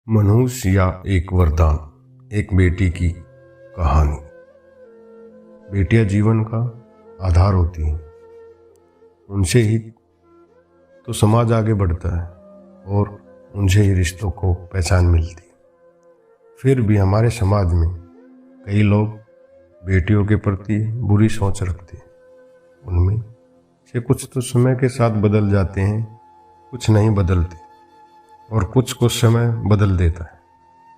मनुष्य या एक वरदान। एक बेटी की कहानी। बेटियां जीवन का आधार होती हैं। उनसे ही तो समाज आगे बढ़ता है और उनसे ही रिश्तों को पहचान मिलती है। फिर भी हमारे समाज में कई लोग बेटियों के प्रति बुरी सोच रखते हैं। उनमें से कुछ तो समय के साथ बदल जाते हैं, कुछ नहीं बदलते और कुछ को समय बदल देता है।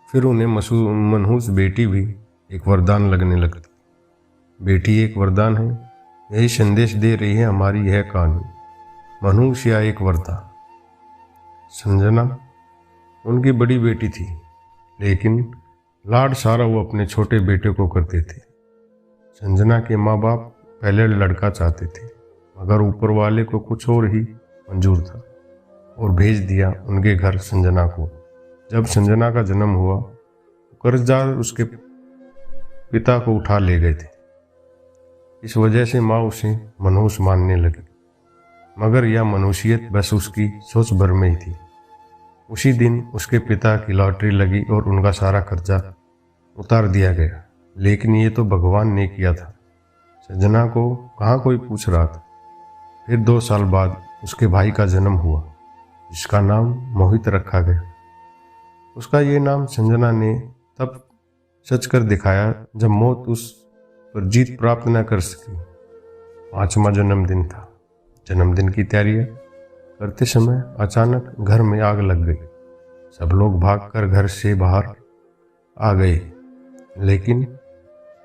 फिर उन्हें मनहूस बेटी भी एक वरदान लगने लगती। बेटी एक वरदान है, यही संदेश दे रही है हमारी यह कहानी, मनहूस या एक वरदान। संजना उनकी बड़ी बेटी थी, लेकिन लाड सारा वो अपने छोटे बेटे को करते थे। संजना के माँ बाप पहले लड़का चाहते थे, मगर ऊपर वाले को कुछ और ही मंजूर था और भेज दिया उनके घर संजना को। जब संजना का जन्म हुआ, कर्जदार उसके पिता को उठा ले गए थे। इस वजह से माँ उसे मनहूस मानने लगी, मगर यह मनुष्यत बस उसकी सोच भर में ही थी। उसी दिन उसके पिता की लॉटरी लगी और उनका सारा कर्जा उतार दिया गया। लेकिन ये तो भगवान ने किया था, संजना को कहाँ कोई पूछ रहा था। फिर 2 साल बाद उसके भाई का जन्म हुआ, जिसका नाम मोहित रखा गया। उसका ये नाम संजना ने तब सच कर दिखाया जब मौत उस पर जीत प्राप्त न कर सकी। 5वां जन्मदिन था। जन्मदिन की तैयारियां करते समय अचानक घर में आग लग गई। सब लोग भागकर घर से बाहर आ गए, लेकिन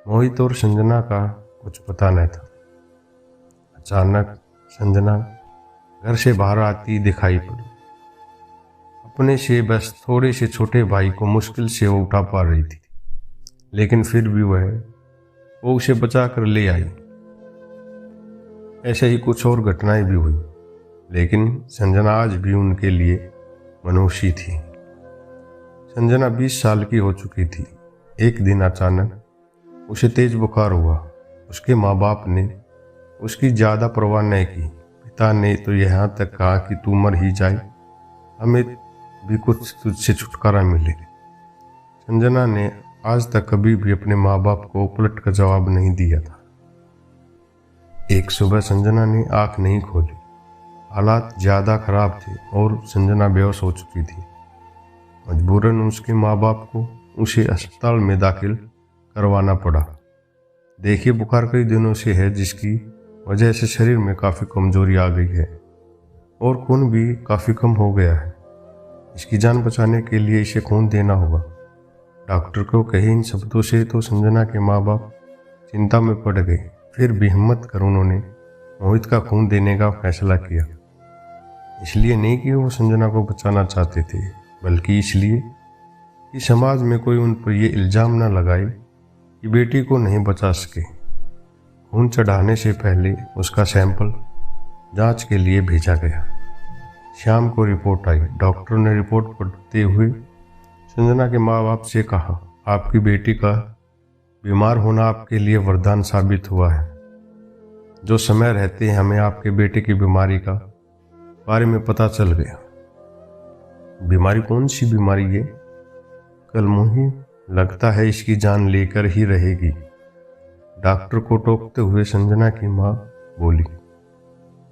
मोहित और संजना का कुछ पता न था। अचानक संजना घर से बाहर आती दिखाई पड़ी। अपने से बस थोड़े से छोटे भाई को मुश्किल से वो उठा पा रही थी, लेकिन फिर भी वो उसे बचा कर ले आई। ऐसे ही कुछ और घटनाएं भी हुई, लेकिन संजना आज भी उनके लिए मनहूसी थी। संजना 20 साल की हो चुकी थी। एक दिन अचानक उसे तेज बुखार हुआ। उसके माँ बाप ने उसकी ज़्यादा परवाह नहीं की। पिता ने तो यहाँ तक कहा कि तू मर ही जाए, हमें भी कुछ तुझसे छुटकारा मिले। संजना ने आज तक कभी भी अपने माँ बाप को पलट कर जवाब नहीं दिया था। एक सुबह संजना ने आंख नहीं खोली। हालात ज़्यादा खराब थे और संजना बेहोश हो चुकी थी। मजबूरन उसके माँ बाप को उसे अस्पताल में दाखिल करवाना पड़ा। देखिए, बुखार कई दिनों से है, जिसकी वजह से शरीर में काफ़ी कमजोरी आ गई है और खून भी काफ़ी कम हो गया है। इसकी जान बचाने के लिए इसे खून देना होगा। डॉक्टर को कहे इन शब्दों से तो संजना के माँ बाप चिंता में पड़ गए। फिर भी हिम्मत कर उन्होंने मोहित का खून देने का फैसला किया। इसलिए नहीं कि वो संजना को बचाना चाहते थे, बल्कि इसलिए कि समाज में कोई उन पर यह इल्ज़ाम न लगाए कि बेटी को नहीं बचा सके। खून चढ़ाने से पहले उसका सैंपल जांच के लिए भेजा गया। शाम को रिपोर्ट आई। डॉक्टर ने रिपोर्ट पढ़ते हुए संजना के माँ बाप से कहा, आपकी बेटी का बीमार होना आपके लिए वरदान साबित हुआ है। जो समय रहते हमें आपके बेटे की बीमारी का बारे में पता चल गया। बीमारी कौन सी बीमारी है? कल मुझे लगता है इसकी जान लेकर ही रहेगी। डॉक्टर को टोकते हुए संजना की माँ बोली।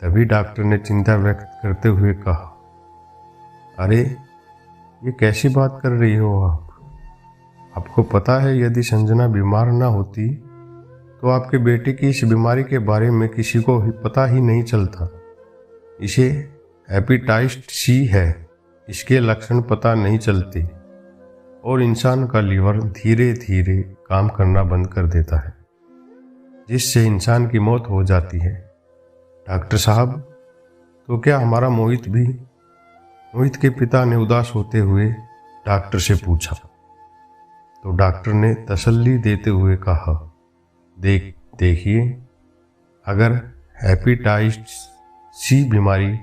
तभी डॉक्टर ने चिंता व्यक्त करते हुए कहा, अरे ये कैसी बात कर रही हो आप? आपको पता है यदि संजना बीमार ना होती तो आपके बेटे की इस बीमारी के बारे में किसी को पता ही नहीं चलता। इसे हेपेटाइटिस सी है। इसके लक्षण पता नहीं चलते और इंसान का लीवर धीरे धीरे काम करना बंद कर देता है, जिससे इंसान की मौत हो जाती है। डॉक्टर साहब, तो क्या हमारा मोहित भी? मोहित के पिता ने उदास होते हुए डॉक्टर से पूछा। तो डॉक्टर ने तसल्ली देते हुए कहा, देखिए, अगर हेपेटाइटिस सी बीमारी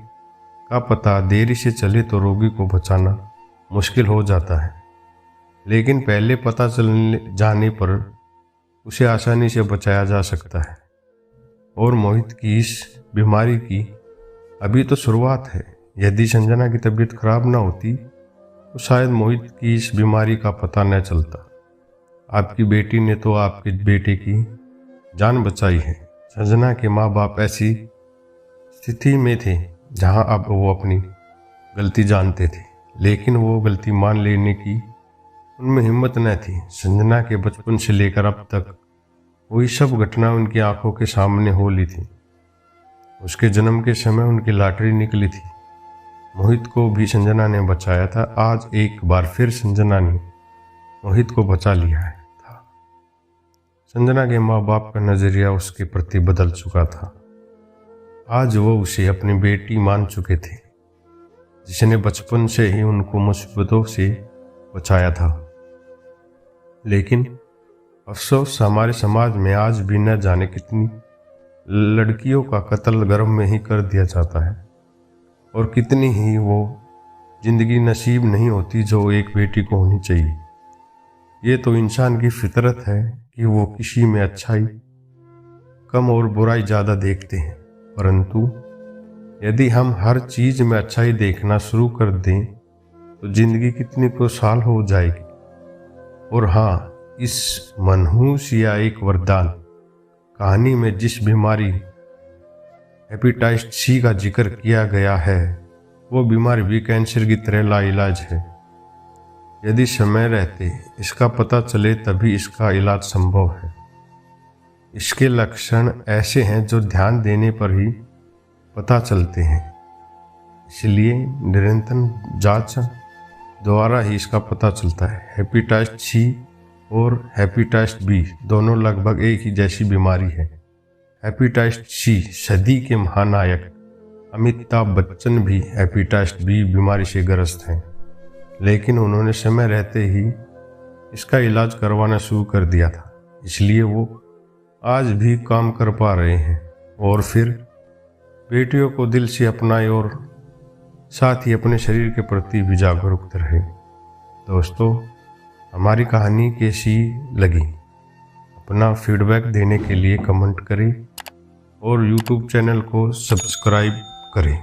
का पता देरी से चले तो रोगी को बचाना मुश्किल हो जाता है, लेकिन पहले पता जाने पर उसे आसानी से बचाया जा सकता है। और मोहित की इस बीमारी की अभी तो शुरुआत है। यदि संजना की तबीयत खराब ना होती तो शायद मोहित की इस बीमारी का पता न चलता। आपकी बेटी ने तो आपके बेटे की जान बचाई है। संजना के माँ बाप ऐसी स्थिति में थे जहां अब वो अपनी गलती जानते थे, लेकिन वो गलती मान लेने की उनमें हिम्मत न थी। संजना के बचपन से लेकर अब तक वही सब घटना उनकी आंखों के सामने हो ली थी। उसके जन्म के समय उनकी लॉटरी निकली थी। मोहित को भी संजना ने बचाया था। आज एक बार फिर संजना ने मोहित को बचा लिया था। संजना के माँ बाप का नजरिया उसके प्रति बदल चुका था। आज वो उसे अपनी बेटी मान चुके थे, जिसने बचपन से ही उनको मुसीबतों से बचाया था। लेकिन अफसोस, हमारे समाज में आज भी न जाने कितनी लड़कियों का कत्ल गर्भ में ही कर दिया जाता है, और कितनी ही वो जिंदगी नसीब नहीं होती जो एक बेटी को होनी चाहिए। ये तो इंसान की फितरत है कि वो किसी में अच्छाई कम और बुराई ज़्यादा देखते हैं, परंतु यदि हम हर चीज़ में अच्छाई देखना शुरू कर दें तो जिंदगी कितनी खुशहाल हो जाएगी। और हाँ, इस मनहूस या एक वरदान कहानी में जिस बीमारी हेपेटाइटिस सी का जिक्र किया गया है, वो बीमारी भी कैंसर की तरह लाइलाज है। यदि समय रहते इसका पता चले तभी इसका इलाज संभव है। इसके लक्षण ऐसे हैं जो ध्यान देने पर ही पता चलते हैं, इसलिए निरंतर जांच द्वारा ही इसका पता चलता है। हेपेटाइटिस सी और हेपेटाइटिस बी दोनों लगभग एक ही जैसी बीमारी है। हेपेटाइटिस सी सदी के महानायक अमिताभ बच्चन भी हेपेटाइटिस बी बीमारी से ग्रस्त हैं, लेकिन उन्होंने समय रहते ही इसका इलाज करवाना शुरू कर दिया था, इसलिए वो आज भी काम कर पा रहे हैं। और फिर बेटियों को दिल से अपनाए और साथ ही अपने शरीर के प्रति भी जागरूक रहे। दोस्तों, हमारी कहानी कैसी लगी? अपना फीडबैक देने के लिए कमेंट करें और YouTube चैनल को सब्सक्राइब करें।